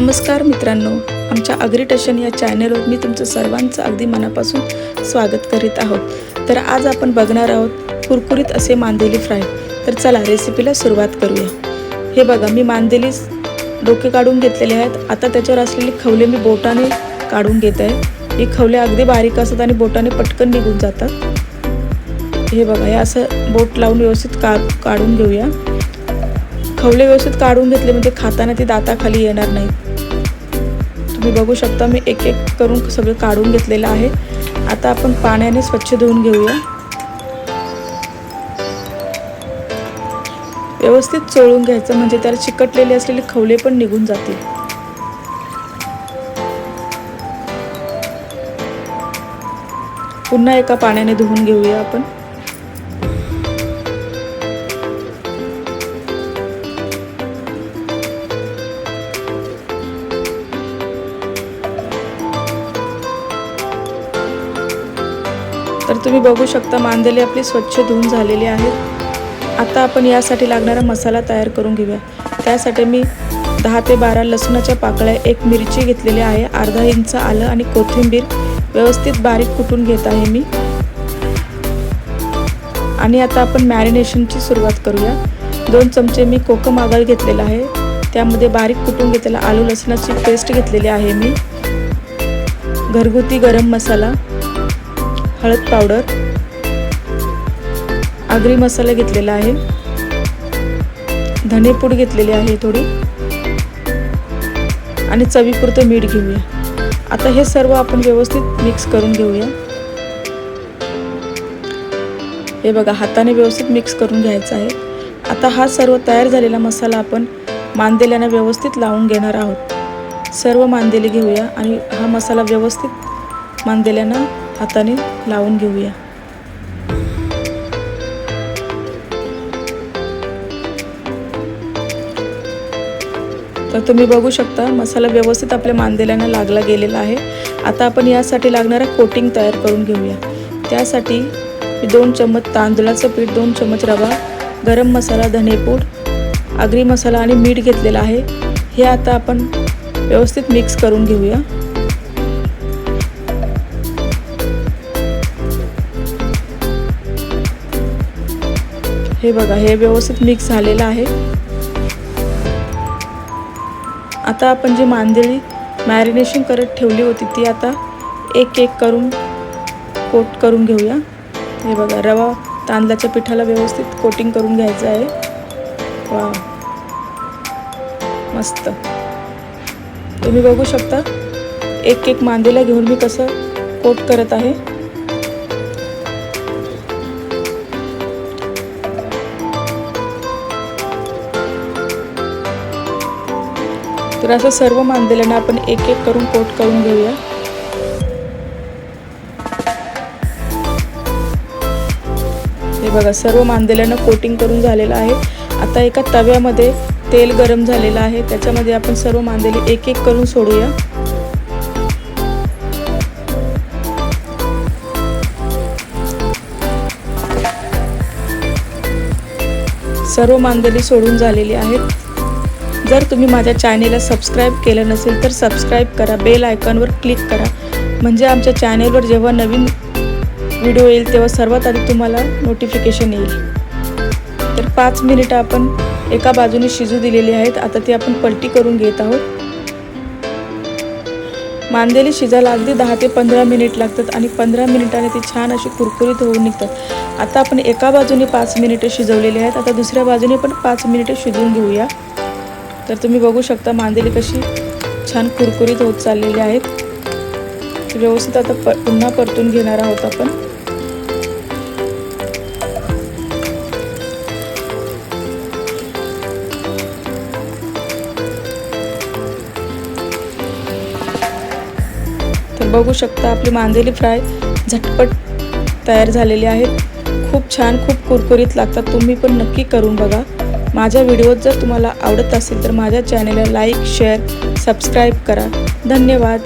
नमस्कार मित्रांनो, आमच्या अग्रिटशन या चॅनलवर मी तुमचं सर्वांचं अगदी मनापासून स्वागत करीत आहोत। तर आज आपण बघणार आहोत कुरकुरीत असे मांदेली फ्राय। तर चला रेसिपीला सुरुवात करूया। हे बघा, मी मांदेली डोके काढून घेतलेले आहेत। आता त्याच्यावर असलेली खवले मी बोटाने काढून घेत आहे। ही खवले अगदी बारीक असतात आणि बोटाने पटकन निघून जातात। हे बघा, हे असं बोट लावून व्यवस्थित काढून घेऊया। खवले व्यवस्थित काढून घेतले म्हणजे खाताना ती दाताखाली येणार नाही। तुम्ही बघू शकता मी एक एक करून सगळं काढून घेतलेलं आहे। आता आपण पाण्याने स्वच्छ धुवून घेऊया। व्यवस्थित चोळून घ्यायचं म्हणजे त्याला चिकटलेले असलेले खवले पण निघून जातील। पुन्हा एका पाण्याने धुवून घेऊया आपण। तर तुम्ही बघू शकता मांदेली आपली स्वच्छ धुवून झालेली आहेत। आता आपण यासाठी लागणारा मसाला तयार करून घेऊया। त्यासाठी मी 10 ते 12 लसणाच्या पाकळ्या, 1 मिरची घेतलेली आहे, अर्धा इंच आलं आणि कोथिंबीर व्यवस्थित बारीक कुटून घेत आहे मी। आणि आता आपण मॅरिनेशनची सुरुवात करूया। 2 चमचे मी कोकम आगळ घेतलेला आहे, त्यामध्ये बारीक कुटून घेतलेला आलू लसणाची पेस्ट घेतलेली आहे मी, घरगुती गरम मसाला, हळद पावडर, आगरी मसाला घेतलेला आहे, धनेपूड घेतलेली आहे थोडी आणि चवीपुरतं मीठ घेऊया। आता हे सर्व आपण व्यवस्थित मिक्स करून घेऊया। हे बघा, हाताने व्यवस्थित मिक्स करून घ्यायचं आहे। आता हा सर्व तयार झालेला मसाला आपण मांदेल्यांना व्यवस्थित लावून घेणार आहोत। सर्व मांदेली घेऊया आणि हा मसाला व्यवस्थित मांदेल्यांना हाताने लावून घेऊया। तर तुम्ही बघू शकता मसाला व्यवस्थित आपल्या मांदेल्यांना लागला गेलेला आहे। आता आपण यासाठी लागणारा कोटिंग तयार करून घेऊया। त्यासाठी मी 2 चम्मच तांदळाचं पीठ, 2 चम्मच रवा, गरम मसाला, धनेपूड, आगरी मसाला आणि मीठ घेतलेला आहे। हे आता आपण व्यवस्थित मिक्स करून घेऊया। हे बघा, हे व्यवस्थित मिक्स झालेलं आहे। आता आपण जी मांदेली मॅरिनेशन करत ठेवली होती ती आता एक एक करून कोट करून घेऊया। हे बघा, रवा तांदळाच्या पिठाला व्यवस्थित कोटिंग करून घ्यायचं आहे। वा, मस्त। तुम्ही बघू शकता एक एक मांदेला घेऊन मी कसं कोट करत आहे। तर असं सर्व मांदेल्यांना आपण एक एक करून कोट करून घेऊया। हे बघा, सर्व मांदेल्यांना कोटिंग करून झालेलं आहे। आता एका तव्यामध्ये तेल गरम झालेलं आहे, त्याच्यामध्ये आपण सर्व मांदेली एक एक करून सोडूया। सर्व मांदेली सोडून झालेली आहेत। जर तुम्ही माझ्या चॅनेलला सबस्क्राईब केलं नसेल तर सबस्क्राईब करा, बेल आयकॉनवर क्लिक करा, म्हणजे आमच्या चॅनेलवर जेव्हा नवीन व्हिडिओ येईल तेव्हा सर्वात आधी तुम्हाला नोटिफिकेशन येईल। तर 5 मिनिटं आपण एका बाजूने शिजू दिलेली आहेत। आता ती आपण पलटी करून घेत आहोत। मांदेली शिजायला अगदी 10 ते 15 मिनिट लागतात आणि 15 मिनिटांनी ती छान अशी कुरकुरीत होऊन निघतात। आता आपण एका बाजूने 5 मिनिटं शिजवलेली आहेत, आता दुसऱ्या बाजूने पण 5 मिनिटं शिजवून घेऊया। तर तुम्ही बघू शकता मांदेली कशी छान कुरकुरीत होत चाललेली आहेत। व्यवस्थित आता पुन्हा परतून घेणार आहोत आपण। तर बघू शकता आपली मांदेली फ्राय झटपट तयार झालेली आहेत। खूप छान, खूप कुरकुरीत लागतात। तुम्ही पण नक्की करून बघा। माझ्या व्हिडिओ जर तुम्हाला आवडत असेल तर माझ्या चॅनेलला लाईक, शेअर, सबस्क्राईब करा। धन्यवाद।